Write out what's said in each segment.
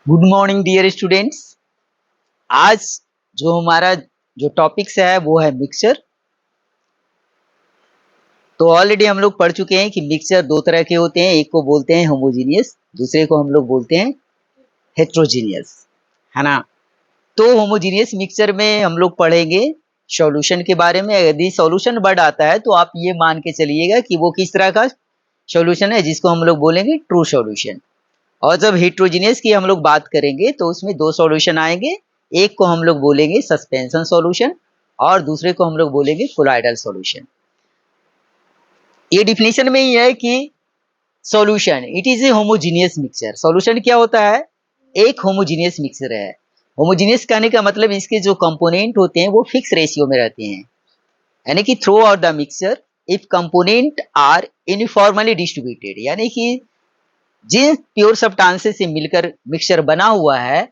Good morning dear students. आज जो हमारा जो टॉपिक्स है वो है मिक्सचर। तो ऑलरेडी हम लोग पढ़ चुके हैं कि मिक्सचर दो तरह के होते हैं, एक को बोलते हैं होमोजीनियस, दूसरे को हम लोग बोलते हैं हेट्रोजीनियस, है ना। तो होमोजीनियस मिक्सचर में हम लोग पढ़ेंगे सॉल्यूशन के बारे में। यदि सॉल्यूशन वर्ड आता है तो आप ये मान के चलिएगा कि वो किस तरह का सॉल्यूशन है, जिसको हम लोग बोलेंगे ट्रू सॉल्यूशन। और जब हेट्रोजीनियस की हम लोग बात करेंगे तो उसमें दो सॉल्यूशन आएंगे, एक को हम लोग बोलेंगे सस्पेंशन सॉल्यूशन और दूसरे को हम लोग बोलेंगे कोलाइडल सॉल्यूशन। ये डिफिनेशन में ही है कि solution it is A homogeneous mixture. Solution क्या होता है? एक होमोजीनियस मिक्सचर है। होमोजीनियस कहने का मतलब इसके जो कंपोनेंट होते हैं वो फिक्स रेशियो में रहते हैं, यानी कि throughout the mixture if component are uniformly distributed, यानी कि जिन प्योर सब्सटेंसेस से मिलकर मिक्सचर बना हुआ है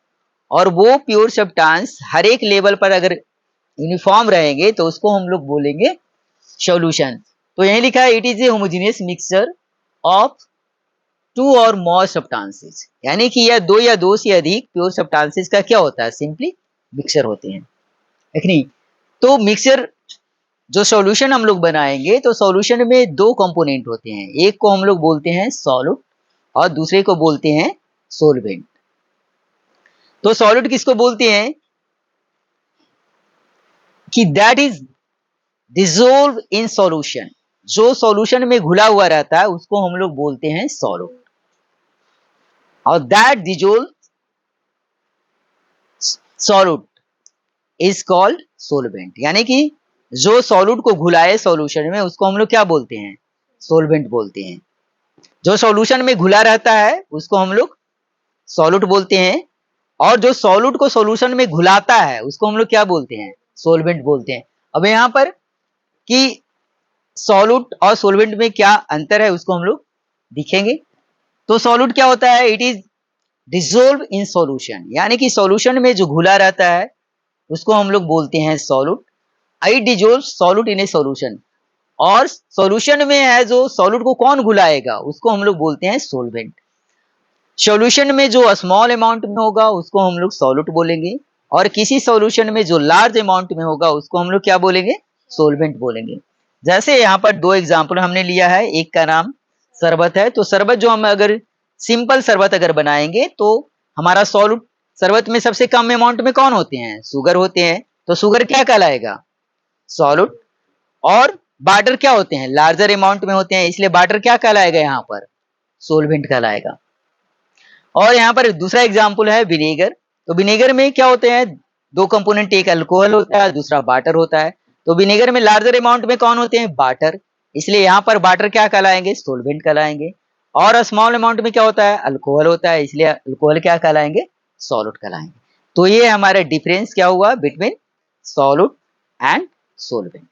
और वो प्योर सब्सटेंस हर एक लेवल पर अगर यूनिफॉर्म रहेंगे तो उसको हम लोग बोलेंगे सॉल्यूशन। तो यही लिखा है it is a homogeneous mixture of two और मोर सब्सटेंसेस, यानी कि यह दो या दो से अधिक प्योर सब्सटेंसेस का क्या होता है? सिंपली मिक्सचर होते हैं, है कि नहीं। तो मिक्सचर जो सॉल्यूशन हम लोग बनाएंगे तो सॉल्यूशन में दो कंपोनेंट होते हैं, एक को हम लोग बोलते हैं सॉल्यूट और दूसरे को बोलते हैं सोलवेंट। तो सॉल्यूट किसको बोलते हैं? कि that is dissolve in solution, जो सॉल्यूशन में घुला हुआ रहता है उसको हम लोग बोलते हैं सॉल्यूट। और that dissolve solute is called solvent, यानी कि जो सॉल्यूट को घुलाए सॉल्यूशन में उसको हम लोग क्या बोलते हैं? सोलवेंट बोलते हैं। जो सॉल्यूशन में घुला रहता है उसको हम लोग सॉल्यूट बोलते हैं, और जो सॉल्यूट को सॉल्यूशन में घुलाता है उसको हम लोग क्या बोलते हैं? सोलवेंट बोलते हैं। अब यहाँ पर कि सॉल्यूट और सोलवेंट में क्या अंतर है उसको हम लोग दिखेंगे। तो सॉल्यूट क्या होता है? It is dissolve in solution, यानी कि सॉल्यूशन में जो घुला रहता है उसको हम लोग बोलते हैं solute. I dissolve solute in A solution, और सॉल्यूशन में है जो सॉल्यूट को कौन घुलाएगा उसको हम लोग बोलते हैं सोलवेंट। सॉल्यूशन में जो स्मॉल अमाउंट में होगा उसको हम लोग सॉल्यूट बोलेंगे, और किसी सॉल्यूशन में जो लार्ज अमाउंट में होगा उसको हम लोग क्या बोलेंगे? सोलवेंट बोलेंगे। जैसे यहाँ पर दो एग्जाम्पल हमने लिया है, एक का नाम शरबत है। तो शरबत जो हम अगर सिंपल शरबत अगर बनाएंगे तो हमारा सॉल्यूट शरबत में सबसे कम अमाउंट में कौन होते हैं? शुगर होते हैं। तो शुगर क्या कहलाएगा? सॉल्यूट। और वाटर क्या होते हैं? लार्जर अमाउंट में होते हैं, इसलिए वाटर क्या कहलाएगा? यहाँ पर सोलवेंट कहलाएगा। और यहाँ पर दूसरा एग्जाम्पल है विनेगर। तो विनेगर में क्या होते हैं? दो कंपोनेंट, एक अल्कोहल होता है दूसरा वाटर होता है। तो विनेगर में लार्जर अमाउंट में कौन होते हैं? वाटर, इसलिए यहाँ पर वाटर क्या कहलाएंगे? सोलवेंट कहलाएंगे। और स्मॉल अमाउंट में क्या होता है? अल्कोहल होता है, इसलिए अल्कोहल क्या कहलाएंगे? सॉल्यूट कहलाएंगे। तो ये हमारा डिफरेंस क्या हुआ बिटवीन सॉल्यूट एंड सोलवेंट।